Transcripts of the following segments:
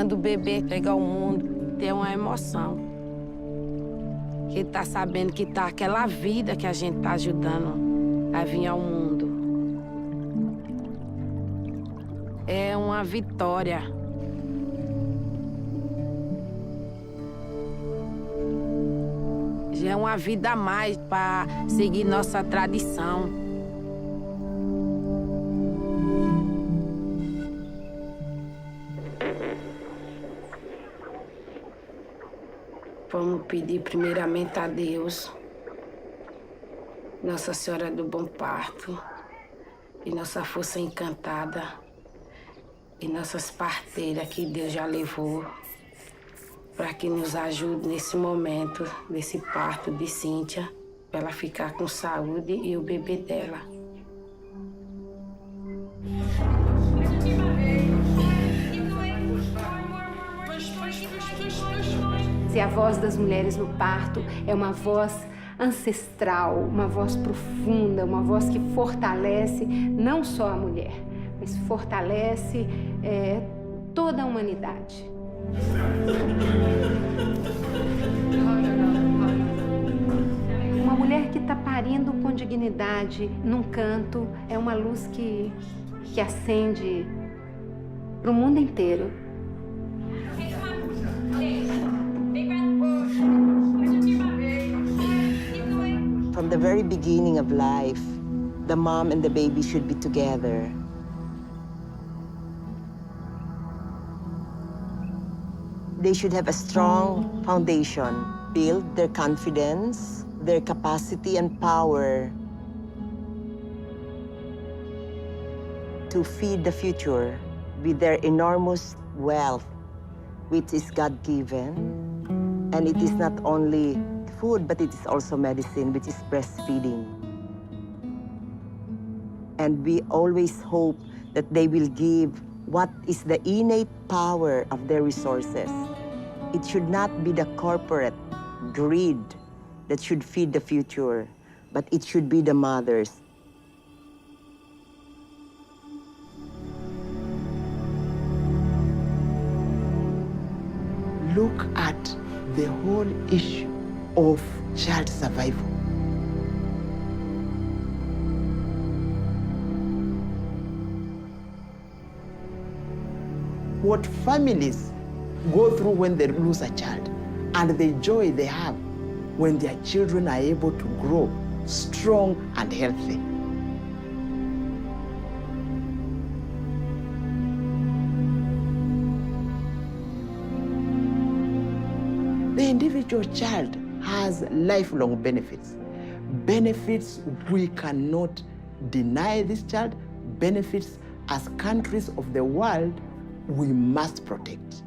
Quando o bebê chega ao mundo, tem uma emoção. Que tá sabendo que tá aquela vida que a gente tá ajudando a vir ao mundo. É uma vitória. Já é uma vida a mais para seguir nossa tradição. Vamos pedir primeiramente a Deus, Nossa Senhora do Bom Parto, e nossa força encantada, e nossas parteiras que Deus já levou, para que nos ajude nesse momento, desse parto de Cíntia, para ela ficar com saúde e o bebê dela. E a voz das mulheres no parto é uma voz ancestral, uma voz profunda, uma voz que fortalece não só a mulher, mas fortalece toda a humanidade. Uma mulher que está parindo com dignidade num canto é uma luz que acende para o mundo inteiro. From the very beginning of life, the mom and the baby should be together. They should have a strong foundation, build their confidence, their capacity and power to feed the future with their enormous wealth, which is God-given. And it is not only food, but it is also medicine, which is breastfeeding. And we always hope that they will give what is the innate power of their resources. It should not be the corporate greed that should feed the future, but it should be the mothers. Look at the whole issue of child survival. What families go through when they lose a child, and the joy they have when their children are able to grow strong and healthy. The individual child has lifelong benefits. Benefits we cannot deny this child, benefits as countries of the world we must protect.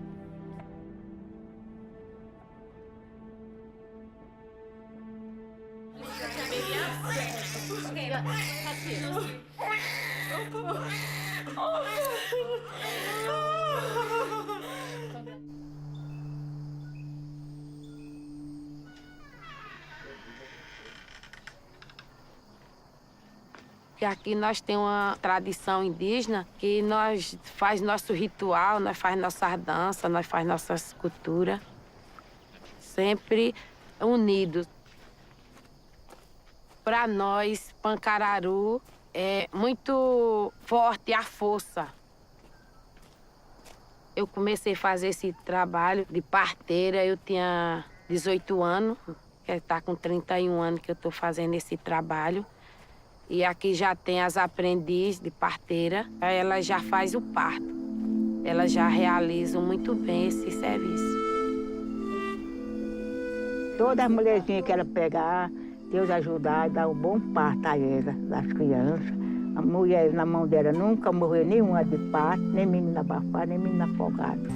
Aqui nós temos uma tradição indígena que nós faz nosso ritual, nós faz nossas danças, nós faz nossas culturas, sempre unidos. Para nós, Pancararu, é muito forte a força. Eu comecei a fazer esse trabalho de parteira, eu tinha 18 anos, que está com 31 anos que eu estou fazendo esse trabalho. E aqui já tem as aprendizes de parteira, elas já fazem o parto. Elas já realizam muito bem esse serviço. Toda mulherzinha que ela pegar, Deus ajudar e dar um bom parto a ela, das crianças. A mulher na mão dela nunca morreu nenhuma de parto, nem menina abafada, nem menina afogada.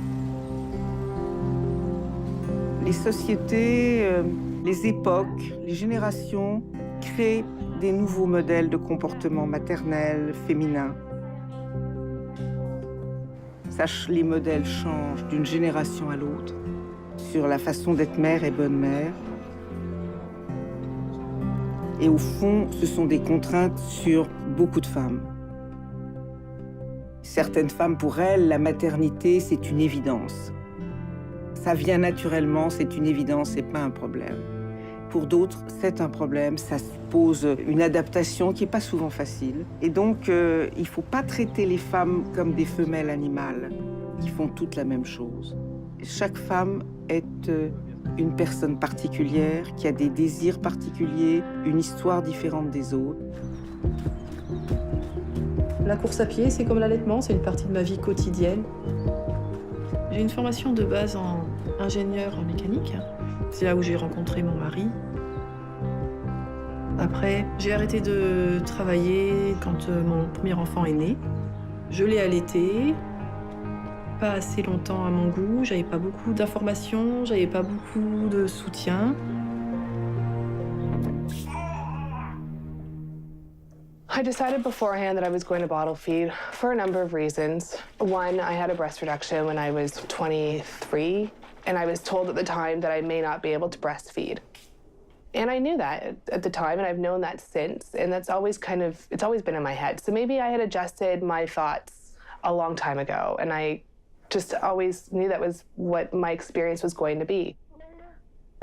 Les sociétés, les époques, les générations créent des nouveaux modèles de comportement maternel, féminin. Les modèles changent d'une génération à l'autre sur la façon d'être mère et bonne mère. Et au fond, ce sont des contraintes sur beaucoup de femmes. Certaines femmes, pour elles, la maternité, c'est une évidence. Ça vient naturellement, c'est une évidence, c'est pas un problème. Pour d'autres, c'est un problème, ça suppose une adaptation qui n'est pas souvent facile. Et donc, il ne faut pas traiter les femmes comme des femelles animales qui font toutes la même chose. Chaque femme est une personne particulière, qui a des désirs particuliers, une histoire différente des autres. La course à pied, c'est comme l'allaitement, c'est une partie de ma vie quotidienne. J'ai une formation de base en ingénieur en mécanique. C'est là où j'ai rencontré mon mari. Après, j'ai arrêté de travailler quand mon premier enfant est né. Je l'ai allaité, pas assez longtemps à mon goût, j'avais pas beaucoup d'informations, j'avais pas beaucoup de soutien. I decided beforehand that I was going to bottle feed for a number of reasons. One, I had a breast reduction when I was 23, and I was told at the time that I may not be able to breastfeed. And I knew that at the time, and I've known that since, and that's always it's always been in my head. So maybe I had adjusted my thoughts a long time ago, and I just always knew that was what my experience was going to be.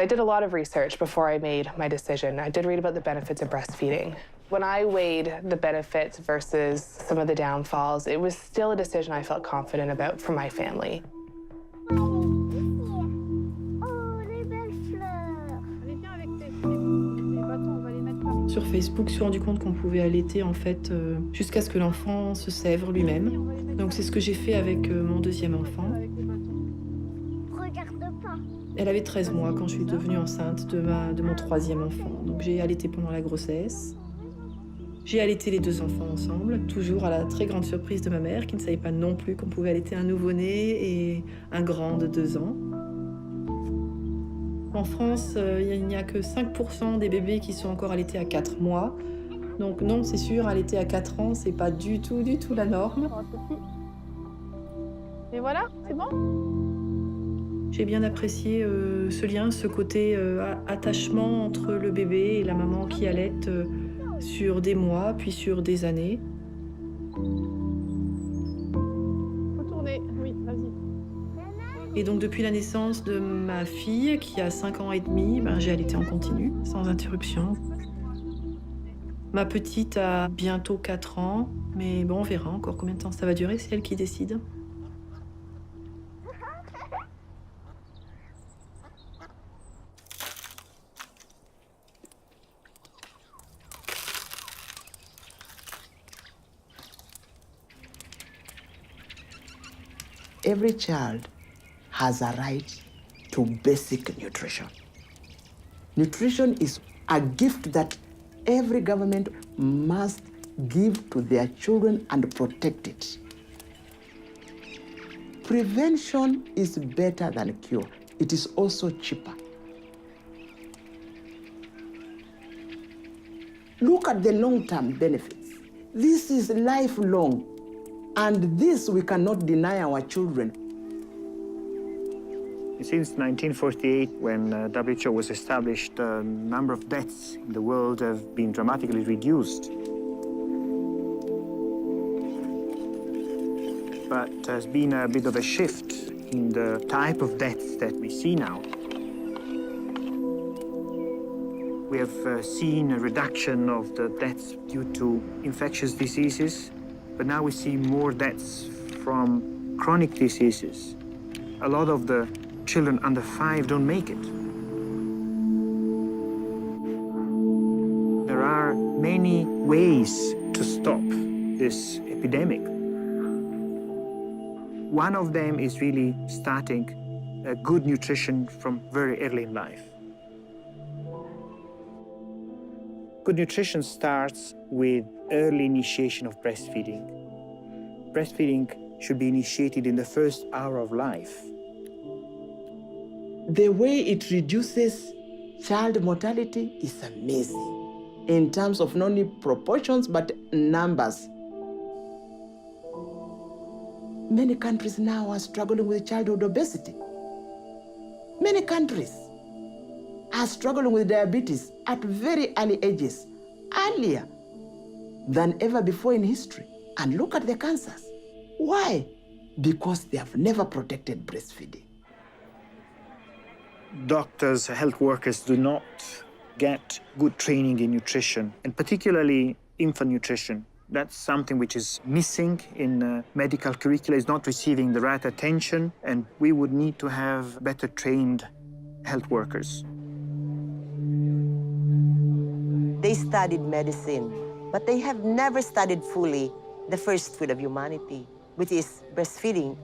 I did a lot of research before I made my decision. I did read about the benefits of breastfeeding. When I weighed the benefits versus some of the downfalls, it was still a decision I felt confident about for my family. Sur Facebook, je me suis rendu compte qu'on pouvait allaiter en fait jusqu'à ce que l'enfant se sèvre lui-même. Donc c'est ce que j'ai fait avec mon deuxième enfant. Elle avait 13 mois quand je suis devenue enceinte de mon troisième enfant. Donc j'ai allaité pendant la grossesse. J'ai allaité les deux enfants ensemble, toujours à la très grande surprise de ma mère, qui ne savait pas non plus qu'on pouvait allaiter un nouveau-né et un grand de 2 ans. En France, il n'y a que 5% des bébés qui sont encore allaités à 4 mois. Donc non, c'est sûr, allaiter à 4 ans, c'est pas du tout la norme. Et voilà, c'est bon? J'ai bien apprécié ce lien, ce côté attachement entre le bébé et la maman qui allaite sur des mois, puis sur des années. Retournez, oui, vas-y. Et donc depuis la naissance de ma fille, qui a 5 ans et demi, j'ai allaité en continu, sans interruption. Ma petite a bientôt 4 ans, mais bon, on verra encore combien de temps ça va durer, c'est elle qui décide. Every child has a right to basic nutrition. Nutrition is a gift that every government must give to their children and protect it. Prevention is better than cure. It is also cheaper. Look at the long-term benefits. This is lifelong. And this we cannot deny our children. Since 1948, when WHO was established, the number of deaths in the world have been dramatically reduced. But there's been a bit of a shift in the type of deaths that we see now. We have seen a reduction of the deaths due to infectious diseases, but now we see more deaths from chronic diseases. A lot of the children under 5 don't make it. There are many ways to stop this epidemic. One of them is really starting a good nutrition from very early in life. Good nutrition starts with early initiation of breastfeeding. Breastfeeding should be initiated in the first hour of life. The way it reduces child mortality is amazing in terms of not only proportions but numbers. Many countries now are struggling with childhood obesity. Many countries are struggling with diabetes at very early ages, earlier than ever before in history. And look at the cancers. Why? Because they have never protected breastfeeding. Doctors, health workers do not get good training in nutrition, and particularly infant nutrition. That's something which is missing in medical curricula, is not receiving the right attention, and we would need to have better trained health workers. They studied medicine, but they have never studied fully the first food of humanity, which is breastfeeding.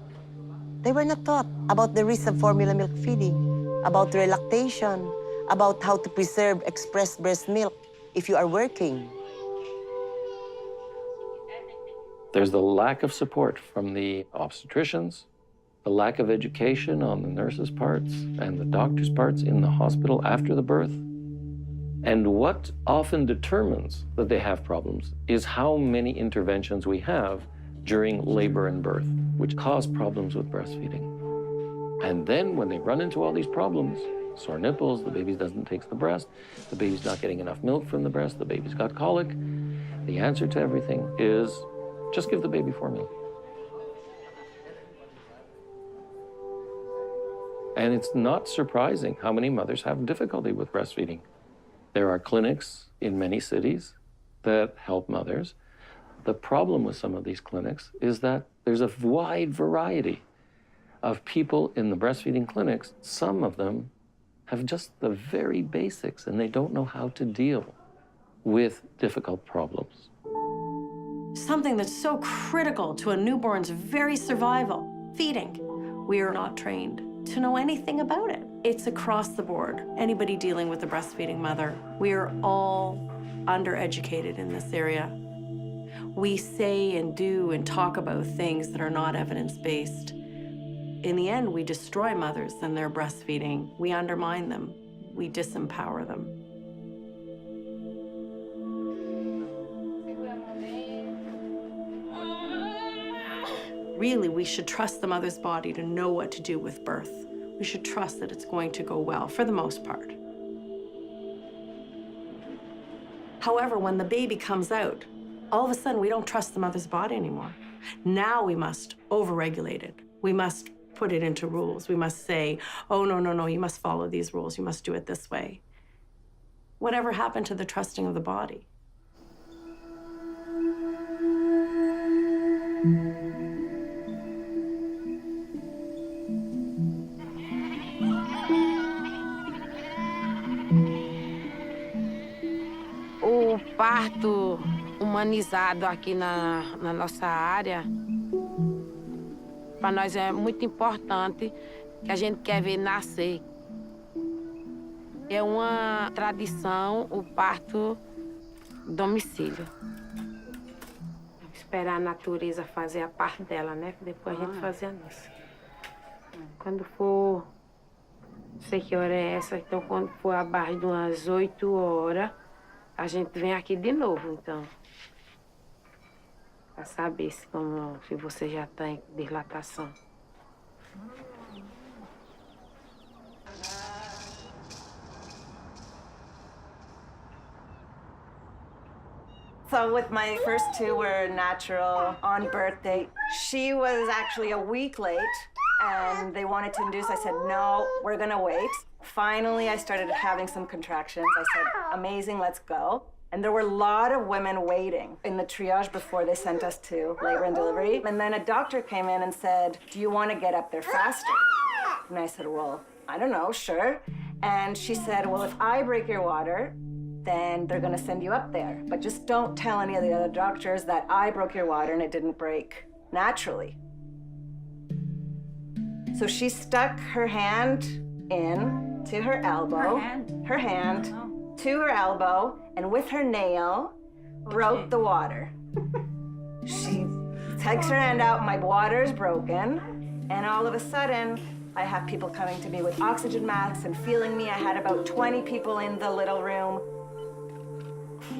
They were not taught about the risks of formula milk feeding, about relactation, about how to preserve expressed breast milk if you are working. There's the lack of support from the obstetricians, the lack of education on the nurses' parts and the doctors' parts in the hospital after the birth. And what often determines that they have problems is how many interventions we have during labor and birth, which cause problems with breastfeeding. And then when they run into all these problems, sore nipples, the baby doesn't take the breast, the baby's not getting enough milk from the breast, the baby's got colic, the answer to everything is just give the baby formula. And it's not surprising how many mothers have difficulty with breastfeeding. There are clinics in many cities that help mothers. The problem with some of these clinics is that there's a wide variety of people in the breastfeeding clinics. Some of them have just the very basics, and they don't know how to deal with difficult problems. Something that's so critical to a newborn's very survival, feeding. We are not trained to know anything about it. It's across the board. Anybody dealing with a breastfeeding mother, we are all undereducated in this area. We say and do and talk about things that are not evidence-based. In the end, we destroy mothers and their breastfeeding. We undermine them. We disempower them. Really, we should trust the mother's body to know what to do with birth. We should trust that it's going to go well, for the most part. However, when the baby comes out, all of a sudden we don't trust the mother's body anymore. Now we must overregulate it. We must put it into rules. We must say, oh, no, you must follow these rules. You must do it this way. Whatever happened to the trusting of the body? O parto humanizado aqui na nossa área, para nós é muito importante, que a gente quer ver nascer. É uma tradição o parto domicílio. Esperar a natureza fazer a parte dela, né? Depois a gente fazer a nossa. Quando for, não sei que hora é essa, então quando for abaixo de umas 8 horas, a gente vem aqui de novo, então. Para saber se você já tem dilatação. So with my first two were natural on birthday. She was actually a week late and they wanted to induce. I said, no, we're gonna wait. Finally, I started having some contractions. I said, amazing, let's go. And there were a lot of women waiting in the triage before they sent us to labor and delivery. And then a doctor came in and said, do you want to get up there faster? And I said, well, I don't know, sure. And she said, well, if I break your water, then they're going to send you up there. But just don't tell any of the other doctors that I broke your water and it didn't break naturally. So she stuck her hand in to her elbow. Her hand to her elbow, and with her nail, broke the water. She takes her hand out, my water's broken, and all of a sudden, I have people coming to me with oxygen masks and feeling me. I had about 20 people in the little room.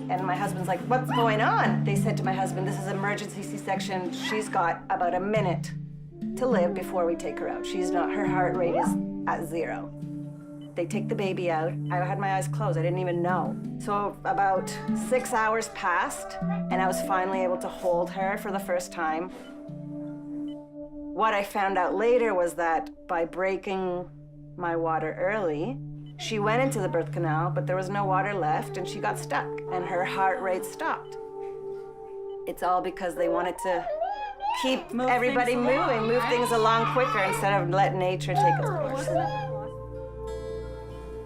And my husband's like, what's going on? They said to my husband, this is emergency C-section. She's got about a minute to live before we take her out. Her heart rate is at 0. They take the baby out. I had my eyes closed. I didn't even know. So about 6 hours passed, and I was finally able to hold her for the first time. What I found out later was that by breaking my water early, she went into the birth canal, but there was no water left and she got stuck and her heart rate stopped. It's all because they wanted to keep everybody moving, move things along quicker instead of let nature take its course.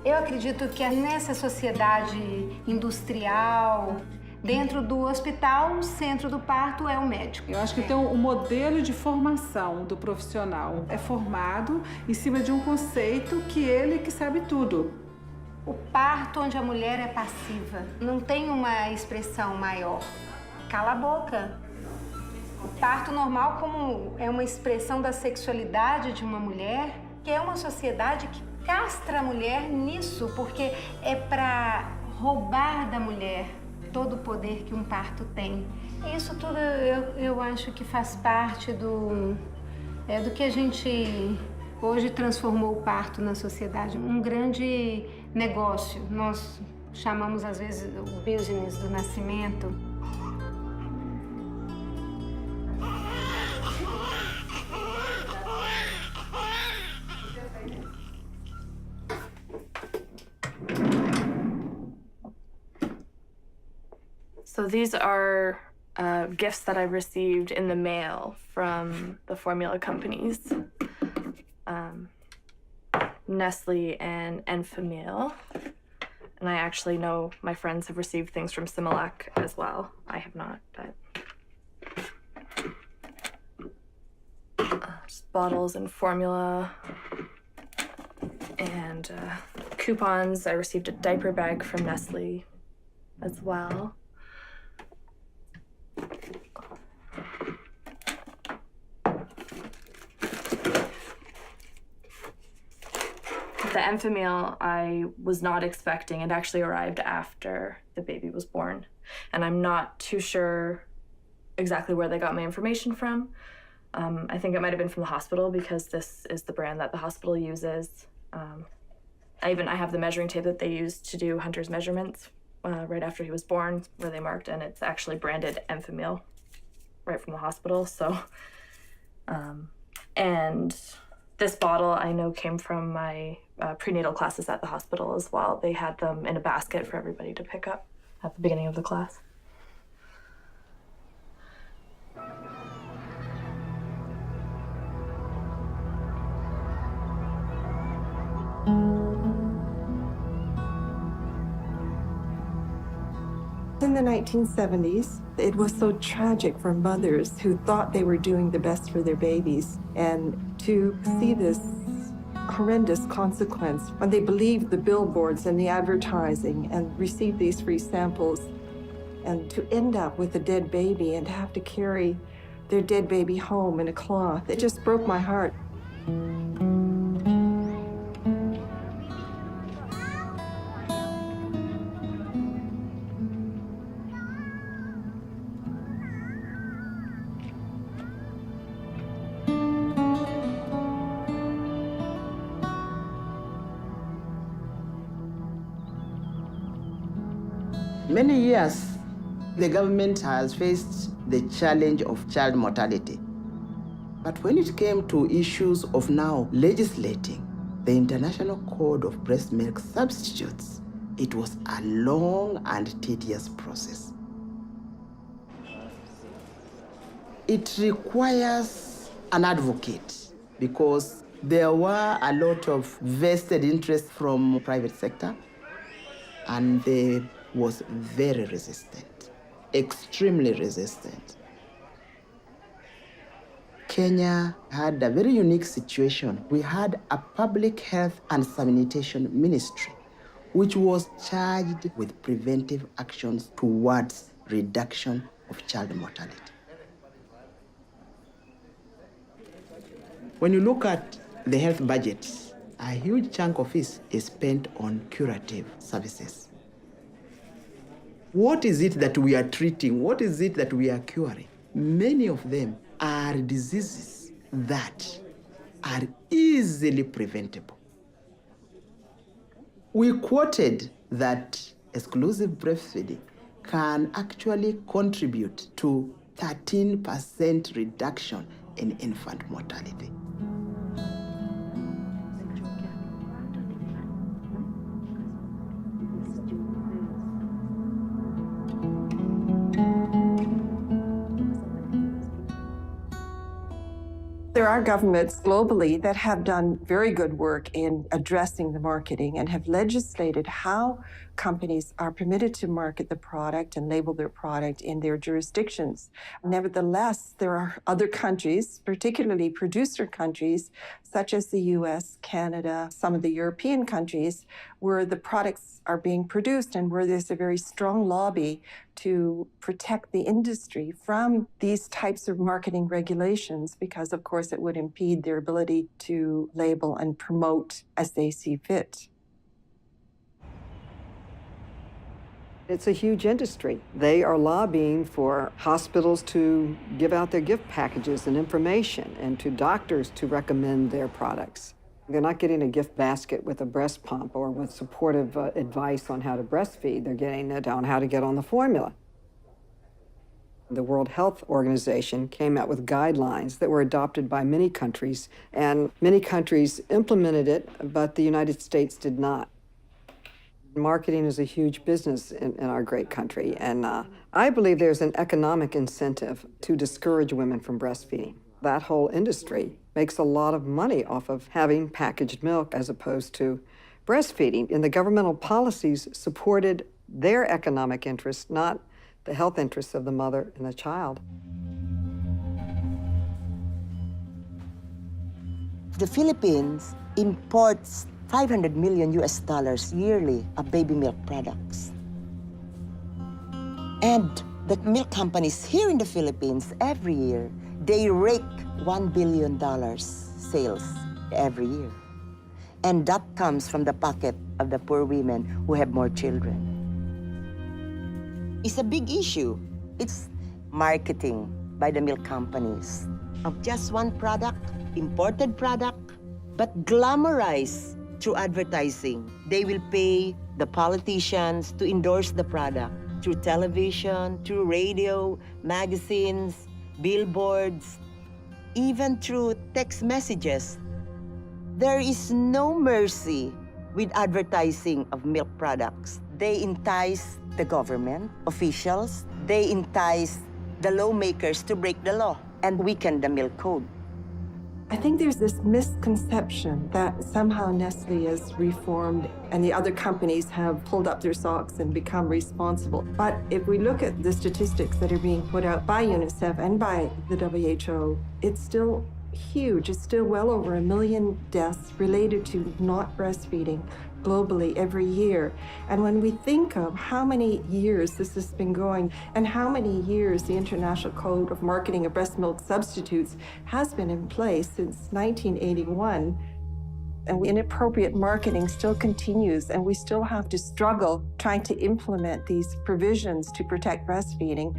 Eu acredito que nessa sociedade industrial, dentro do hospital, o centro do parto é o médico. Eu acho que tem um modelo de formação do profissional. É formado em cima de um conceito que ele que sabe tudo. O parto onde a mulher é passiva, não tem uma expressão maior. Cala a boca. O parto normal como é uma expressão da sexualidade de uma mulher, que é uma sociedade que castra a mulher nisso, porque é para roubar da mulher todo o poder que um parto tem. E isso tudo eu acho que faz parte do que a gente hoje transformou o parto na sociedade. Um grande negócio. Nós chamamos às vezes o business do nascimento. So these are gifts that I received in the mail from the formula companies, Nestle and Enfamil. And I actually know my friends have received things from Similac as well. I have not, but just bottles and formula and coupons. I received a diaper bag from Nestle as well. The Enfamil I was not expecting. It actually arrived after the baby was born. And I'm not too sure exactly where they got my information from. I think it might have been from the hospital because this is the brand that the hospital uses. I have the measuring tape that they used to do Hunter's measurements right after he was born, where they marked, and it's actually branded Enfamil right from the hospital. So, and this bottle I know came from my prenatal classes at the hospital as well. They had them in a basket for everybody to pick up at the beginning of the class. In the 1970s, it was so tragic for mothers who thought they were doing the best for their babies, and to see this horrendous consequence when they believed the billboards and the advertising and received these free samples, and to end up with a dead baby and have to carry their dead baby home in a cloth. It just broke my heart. Many years, the government has faced the challenge of child mortality. But when it came to issues of now legislating the International Code of Breast Milk Substitutes, it was a long and tedious process. It requires an advocate because there were a lot of vested interests from private sector, and they was very resistant, extremely resistant. Kenya had a very unique situation. We had a public health and sanitation ministry, which was charged with preventive actions towards reduction of child mortality. When you look at the health budget, a huge chunk of it is spent on curative services. What is it that we are treating? What is it that we are curing? Many of them are diseases that are easily preventable. We quoted that exclusive breastfeeding can actually contribute to 13% reduction in infant mortality. There are governments globally that have done very good work in addressing the marketing and have legislated how companies are permitted to market the product and label their product in their jurisdictions. Nevertheless, there are other countries, particularly producer countries, such as the US, Canada, some of the European countries, where the products are being produced and where there's a very strong lobby to protect the industry from these types of marketing regulations, because of course it would impede their ability to label and promote as they see fit. It's a huge industry. They are lobbying for hospitals to give out their gift packages and information, and to doctors to recommend their products. They're not getting a gift basket with a breast pump or with supportive advice on how to breastfeed. They're getting it on how to get on the formula. The World Health Organization came out with guidelines that were adopted by many countries, and many countries implemented it, but the United States did not. Marketing is a huge business in our great country, and I believe there's an economic incentive to discourage women from breastfeeding. That whole industry makes a lot of money off of having packaged milk as opposed to breastfeeding, and the governmental policies supported their economic interests, not the health interests of the mother and the child. The Philippines imports $500 million yearly of baby milk products. And the milk companies here in the Philippines, every year, they rake $1 billion sales every year. And that comes from the pocket of the poor women who have more children. It's a big issue. It's marketing by the milk companies of just one product, imported product, but glamorized through advertising. They will pay the politicians to endorse the product through television, through radio, magazines, billboards, even through text messages. There is no mercy with advertising of milk products. They entice the government officials, they entice the lawmakers to break the law and weaken the milk code. I think there's this misconception that somehow Nestle is reformed and the other companies have pulled up their socks and become responsible. But if we look at the statistics that are being put out by UNICEF and by the WHO, it's still huge. It's still well over 1 million deaths related to not breastfeeding globally every year. And when we think of how many years this has been going and how many years the International Code of Marketing of Breast Milk Substitutes has been in place since 1981, and inappropriate marketing still continues, and we still have to struggle trying to implement these provisions to protect breastfeeding.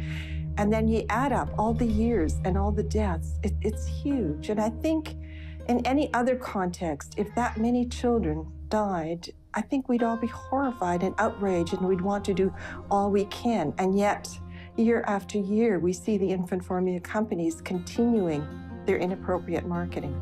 And then you add up all the years and all the deaths, it's huge. And I think in any other context, if that many children died, I think we'd all be horrified and outraged, and we'd want to do all we can. And yet, year after year, we see the infant formula companies continuing their inappropriate marketing.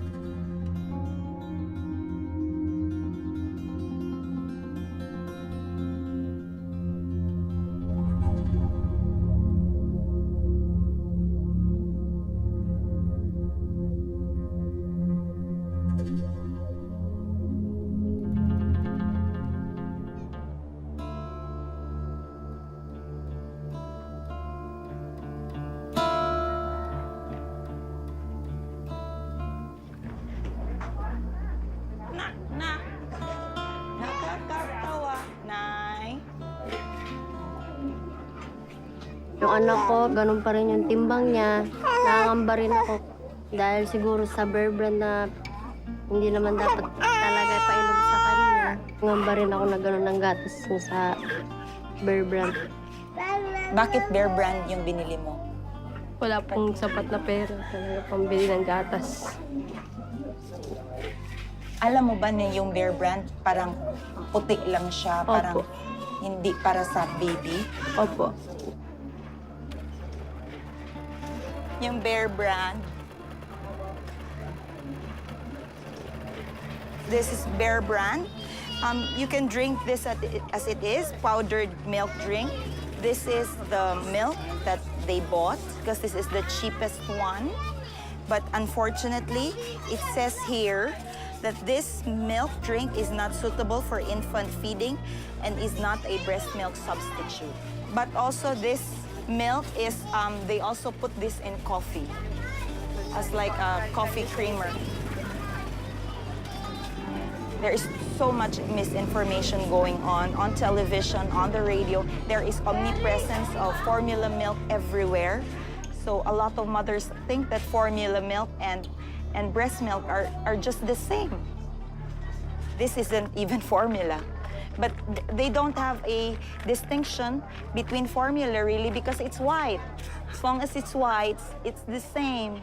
Yung anak ko, ganun pa rin yung timbang niya. Nakangamba rin ako. Dahil siguro sa bear brand na hindi naman dapat talaga painom sa kanya. Ngamba rin ako na ganun ng gatas sa bear brand. Bakit bear brand yung binili mo? Wala pong sapat na pera talaga pambili ng gatas. Alam mo ba na yung bear brand parang puti lang siya, parang hindi para sa baby? Opo. Yung bear brand, This is Bear brand. You can drink this as it is, powdered milk drink. This is the milk that they bought because this is the cheapest one. But unfortunately, it says here that this milk drink is not suitable for infant feeding and is not a breast milk substitute. But also this milk is, they also put this in coffee as like a coffee creamer. There is so much misinformation going on television, on the radio. There is omnipresence of formula milk everywhere. So a lot of mothers think that formula milk and breast milk are just the same. This isn't even formula. But they don't have a distinction between formula really because it's white. As long as it's white, it's the same.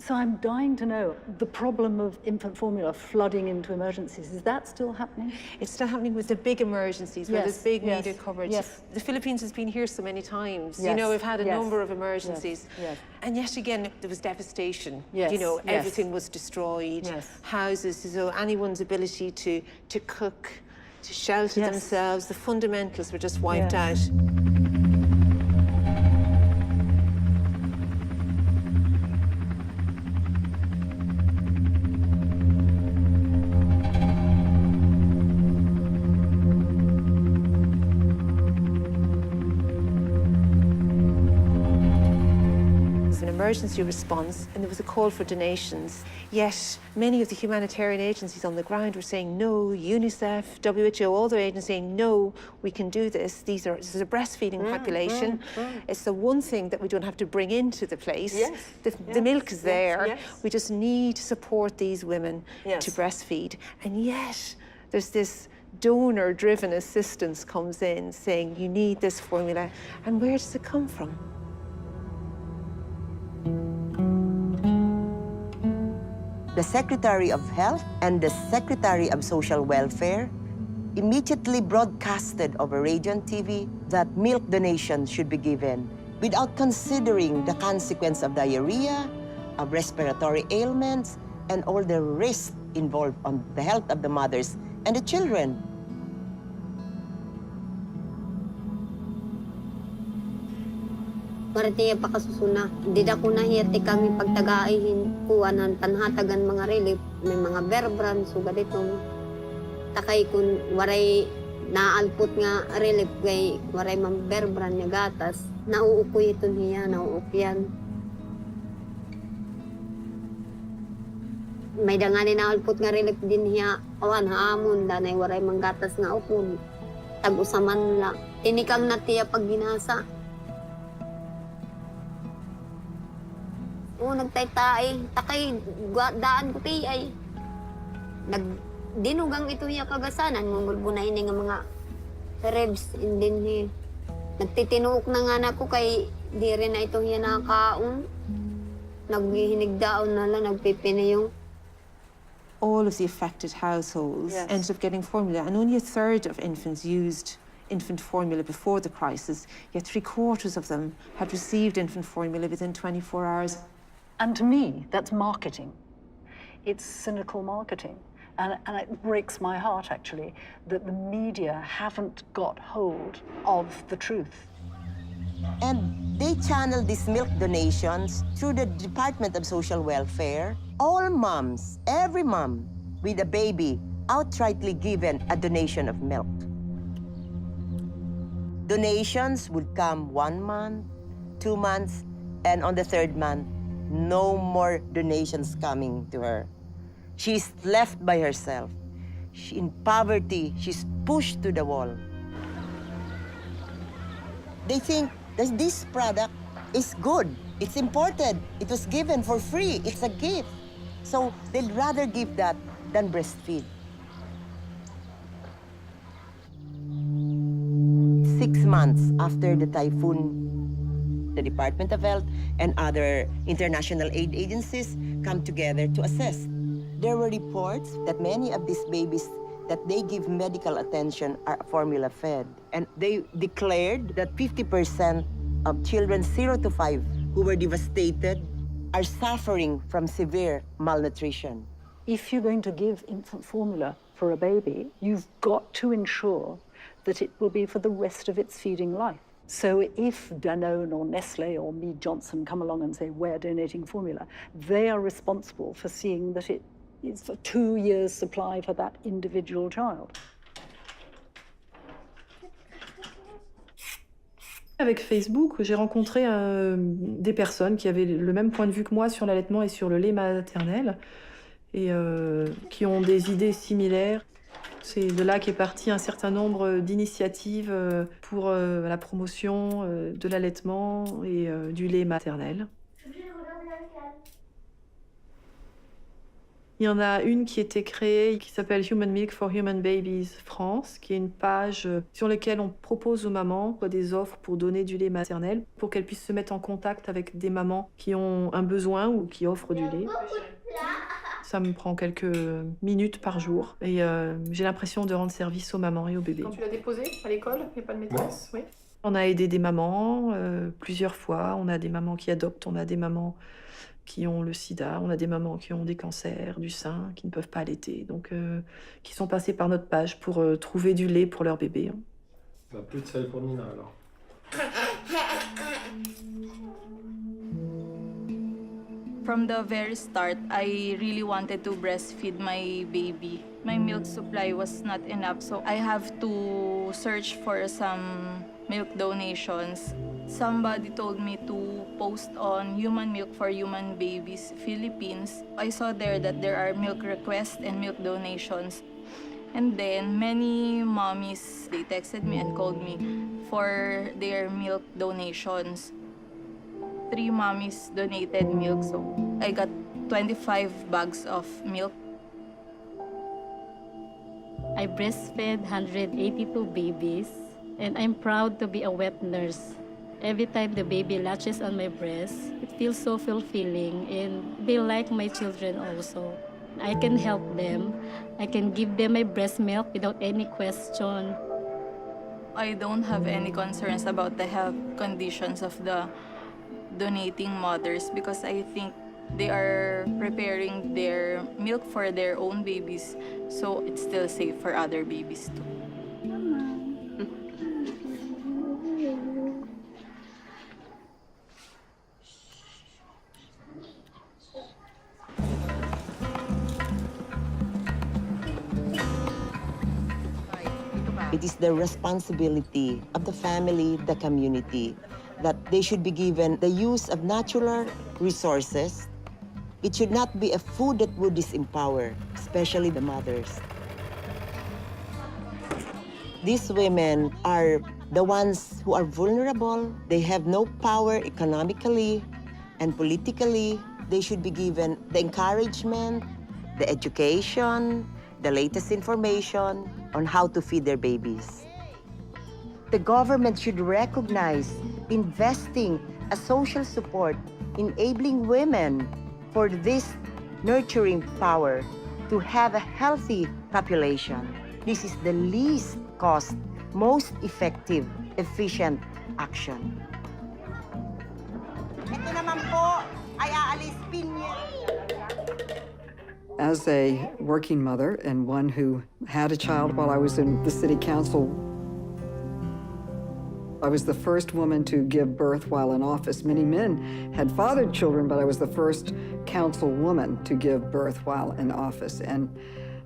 So I'm dying to know, the problem of infant formula flooding into emergencies, is that still happening? It's still happening with the big emergencies, where there's big media coverage. Yes. The Philippines has been here so many times. Yes. You know, we've had a Yes. number of emergencies. Yes. And yet again, there was devastation. Yes. You know, Yes. everything was destroyed. Yes. Houses, so anyone's ability to cook, to shelter themselves, the fundamentals were just wiped out. Emergency response, and there was a call for donations. Yet many of the humanitarian agencies on the ground were saying no, UNICEF, WHO, all their agencies saying no, we can do this. This is a breastfeeding population. It's the one thing that we don't have to bring into the place. The milk is there. We just need to support these women to breastfeed. And yet there's this donor-driven assistance comes in saying you need this formula. And where does it come from? The Secretary of Health and the Secretary of Social Welfare immediately broadcasted over radio and TV that milk donations should be given without considering the consequence of diarrhea, of respiratory ailments, and all the risks involved on the health of the mothers and the children. Maritiya pa kasusuna. Di da ko nahiyati kami pagtagaihin kuanan panhatagan mga relief. May mga berbran, suga ditong takay kun waray naalpot nga relief kay waray mang berbran nga gatas. Nauukoy ito niya, nauukyan. May dangani naalpot nga relief din niya. Awan haamon, danay waray mang gatas nga upon. Tag-usaman lang. Tinikang natiya pag ginasa. Oo, nagtay-tay. Takay, daan ko tayo ay. Dinugang ito niya kagasanan. Mungulbunahin nga mga ribs. And then, nagtitinuok na nga na ko kay di rin na ito niya nakakaon. Naghihinigdaon na lang, nagpipinayong. All of the affected households ended up getting formula, and only a third of infants used infant formula before the crisis, yet 3/4 of them had received infant formula within 24 hours. And to me, that's marketing. It's cynical marketing. And it breaks my heart, actually, that the media haven't got hold of the truth. And they channel these milk donations through the Department of Social Welfare. All moms, every mom with a baby, outrightly given a donation of milk. Donations would come 1 month, 2 months, and on the 3rd month, no more donations coming to her. She's left by herself. In poverty, she's pushed to the wall. They think that this product is good. It's imported. It was given for free. It's a gift. So they'd rather give that than breastfeed. 6 months after the typhoon, the Department of Health and other international aid agencies come together to assess. There were reports that many of these babies that they give medical attention are formula fed. And they declared that 50% of children 0 to 5 who were devastated are suffering from severe malnutrition. If you're going to give infant formula for a baby, you've got to ensure that it will be for the rest of its feeding life. So if Danone or Nestle or Mead Johnson come along and say, we're donating formula, they are responsible for seeing that it is for 2 years' supply for that individual child. Avec Facebook, j'ai rencontré des personnes qui avaient le même point de vue que moi sur l'allaitement et sur le lait maternel et qui ont des idées similaires. C'est de là qu'est parti un certain nombre d'initiatives pour la promotion de l'allaitement et du lait maternel. Il y en a une qui a été créée qui s'appelle Human Milk for Human Babies France, qui est une page sur laquelle on propose aux mamans des offres pour donner du lait maternel, pour qu'elles puissent se mettre en contact avec des mamans qui ont un besoin ou qui offrent du lait. Ça me prend quelques minutes par jour et j'ai l'impression de rendre service aux mamans et aux bébés. Quand tu l'as déposé à l'école, il n'y a pas de maîtresse, oui. On a aidé des mamans plusieurs fois. On a des mamans qui adoptent, on a des mamans qui ont le sida, on a des mamans qui ont des cancers du sein, qui ne peuvent pas allaiter, donc qui sont passées par notre page pour trouver du lait pour leur bébé. Bah, plus de sel pour Nina alors. From the very start, I really wanted to breastfeed my baby. My milk supply was not enough, so I have to search for some milk donations. Somebody told me to post on Human Milk for Human Babies Philippines. I saw there that there are milk requests and milk donations. And then many mommies, they texted me and called me for their milk donations. 3 mommies donated milk, so I got 25 bags of milk. I breastfed 182 babies, and I'm proud to be a wet nurse. Every time the baby latches on my breast, it feels so fulfilling, and they like my children also. I can help them. I can give them my breast milk without any question. I don't have any concerns about the health conditions of the donating mothers because I think they are preparing their milk for their own babies, so it's still safe for other babies too. It is the responsibility of the family, the community, that they should be given the use of natural resources. It should not be a food that would disempower, especially the mothers. These women are the ones who are vulnerable. They have no power economically and politically. They should be given the encouragement, the education, the latest information on how to feed their babies. The government should recognize investing a social support, enabling women for this nurturing power to have a healthy population. This is the least cost, most effective, efficient action. Ito naman po ay aalispin niya. As a working mother and one who had a child while I was in the city council, I was the first woman to give birth while in office. Many men had fathered children, but I was the first councilwoman to give birth while in office. And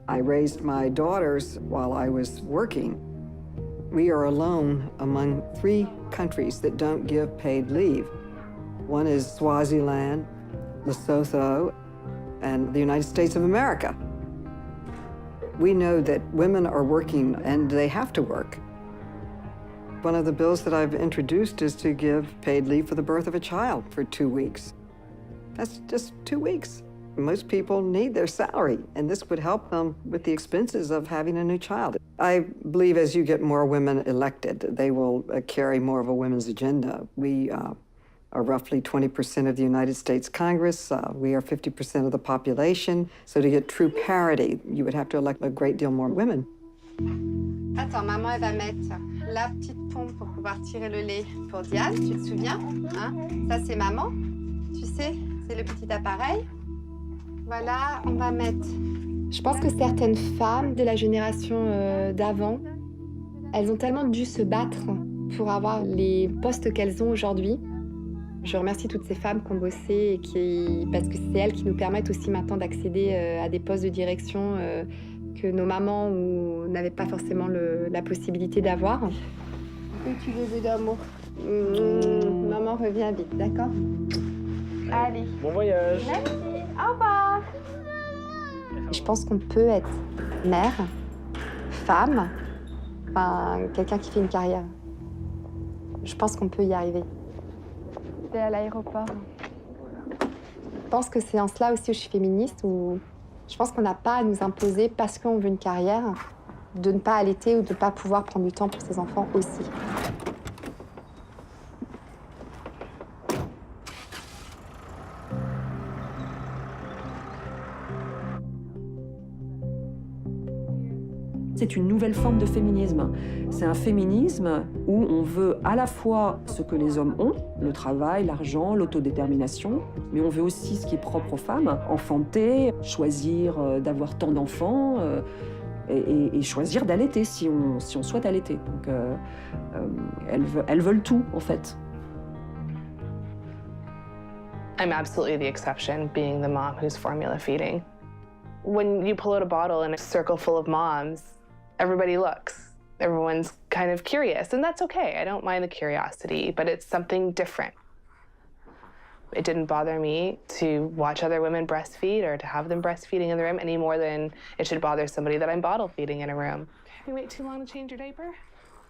I raised my daughters while I was working. We are alone among 3 countries that don't give paid leave. One is Swaziland, Lesotho, and the United States of America. We know that women are working and they have to work. One of the bills that I've introduced is to give paid leave for the birth of a child for 2 weeks. That's just 2 weeks. Most people need their salary, and this would help them with the expenses of having a new child. I believe as you get more women elected, they will carry more of a women's agenda. We are roughly 20% of the United States Congress. We are 50% of the population. So to get true parity, you would have to elect a great deal more women. Attends, maman, elle va mettre la petite pompe pour pouvoir tirer le lait pour Diane, tu te souviens, hein? Ça, c'est maman, tu sais, c'est le petit appareil. Voilà, on va mettre Je pense que certaines femmes de la génération d'avant, elles ont tellement dû se battre pour avoir les postes qu'elles ont aujourd'hui. Je remercie toutes ces femmes qui ont bossé et parce que c'est elles qui nous permettent aussi maintenant d'accéder à des postes de direction que nos mamans n'avaient pas forcément la possibilité d'avoir. Petit bébé d'amour. Maman revient vite, d'accord? Allez. Bon voyage. Merci. Au revoir. Je pense qu'on peut être mère, femme, enfin, quelqu'un qui fait une carrière. Je pense qu'on peut y arriver. C'est à l'aéroport. Je pense que c'est en cela aussi où je suis féministe, où je pense qu'on n'a pas à nous imposer, parce qu'on veut une carrière, de ne pas allaiter ou de ne pas pouvoir prendre du temps pour ses enfants aussi. C'est une nouvelle forme de féminisme. C'est un féminisme où on veut à la fois ce que les hommes ont, le travail, l'argent, l'autodétermination, mais on veut aussi ce qui est propre aux femmes, enfanter, choisir d'avoir tant d'enfants et choisir d'allaiter si on souhaite allaiter. Donc elles veulent tout, en fait. I'm absolutely the exception, being the mom who's formula feeding. When you pull out a bottle in a circle full of moms, everybody looks. Everyone's kind of curious, and that's okay. I don't mind the curiosity, but it's something different. It didn't bother me to watch other women breastfeed or to have them breastfeeding in the room any more than it should bother somebody that I'm bottle feeding in a room. Can you wait too long to change your diaper?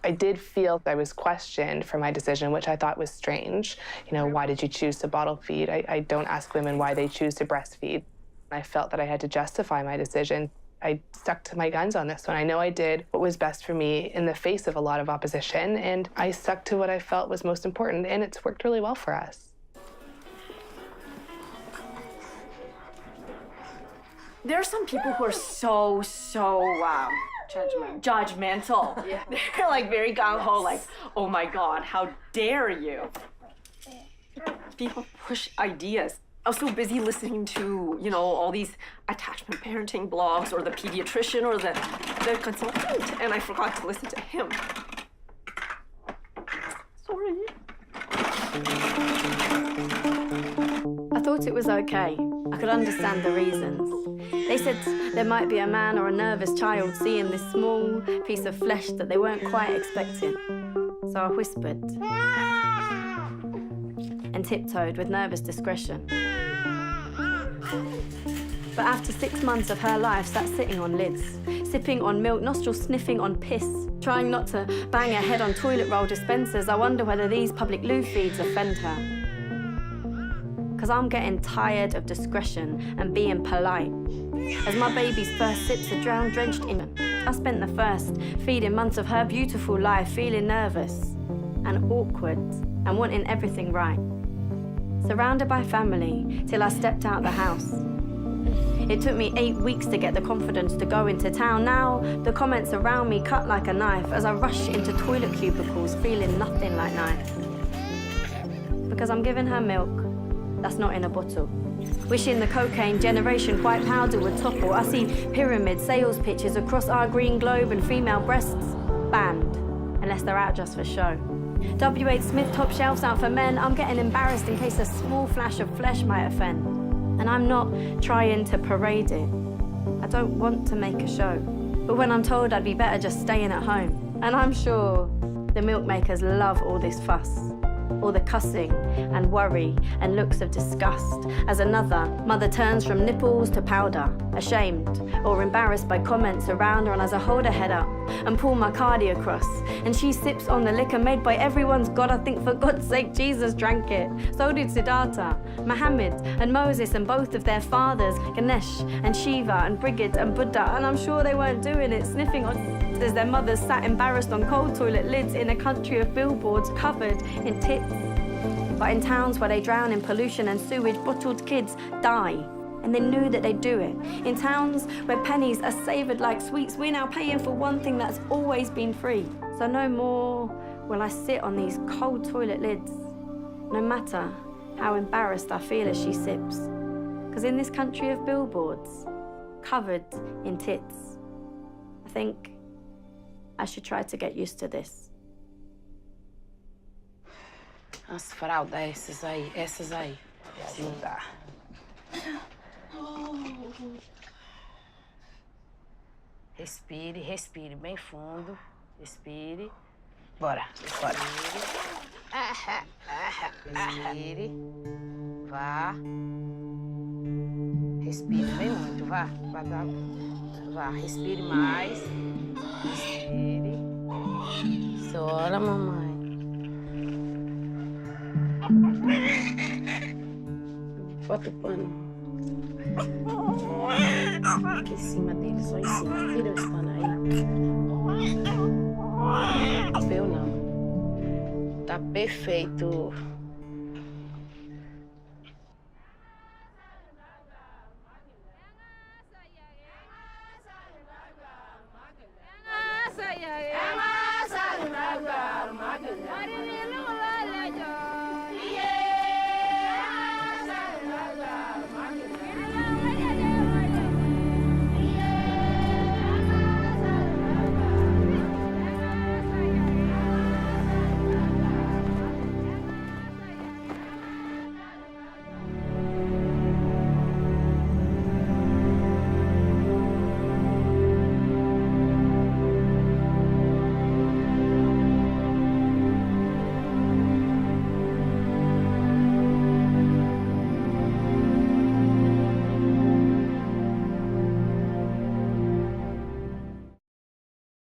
I did feel I was questioned for my decision, which I thought was strange. You know, why did you choose to bottle feed? I don't ask women why they choose to breastfeed. I felt that I had to justify my decision. I stuck to my guns on this one. I know I did what was best for me in the face of a lot of opposition, and I stuck to what I felt was most important, and it's worked really well for us. There are some people who are so judgmental. Yeah. They're like very gung-ho, like, oh my God, how dare you? People push ideas. I was so busy listening to, you know, all these attachment parenting blogs or the pediatrician or the consultant, and I forgot to listen to him. Sorry. I thought it was okay. I could understand the reasons. They said there might be a man or a nervous child seeing this small piece of flesh that they weren't quite expecting. So I whispered and tiptoed with nervous discretion. But after 6 months of her life sat sitting on lids, sipping on milk, nostril sniffing on piss, trying not to bang her head on toilet roll dispensers, I wonder whether these public loo feeds offend her. Because I'm getting tired of discretion and being polite. As my baby's first sips are drowned, drenched in it, I spent the first feeding months of her beautiful life feeling nervous and awkward and wanting everything right. Surrounded by family till I stepped out the house. It took me 8 weeks to get the confidence to go into town. Now the comments around me cut like a knife as I rush into toilet cubicles feeling nothing like nice. Because I'm giving her milk that's not in a bottle. Wishing the cocaine generation white powder would topple. I see pyramid sales pitches across our green globe and female breasts banned, unless they're out just for show. W.H. Smith top shelves out for men. I'm getting embarrassed in case a small flash of flesh might offend. And I'm not trying to parade it. I don't want to make a show. But when I'm told I'd be better just staying at home, and I'm sure the milk makers love all this fuss, all the cussing and worry and looks of disgust as another mother turns from nipples to powder, ashamed or embarrassed by comments around her, and as I hold her head up and pull my cardi across and she sips on the liquor made by everyone's God, I think for God's sake Jesus drank it. So did Siddhartha, Muhammad and Moses and both of their fathers, Ganesh and Shiva and Brigid and Buddha, and I'm sure they weren't doing it sniffing on as their mothers sat embarrassed on cold toilet lids in a country of billboards covered in tits. But in towns where they drown in pollution and sewage, bottled kids die, and they knew that they'd do it. In towns where pennies are savoured like sweets, we're now paying for one thing that's always been free. So no more will I sit on these cold toilet lids, no matter how embarrassed I feel as she sips. Because in this country of billboards, covered in tits. I think I should try to get used to this. As fraldas, essas aí. Não dá. Respire, respire bem fundo. Respire. Bora, bora. Respire. Vá. Respire bem muito, vá. Vá, respire mais. Respire. Sola, mamãe. Bota o pano. Aqui em cima dele, só em cima. Tira esse pano aí. Não, não. Tá perfeito.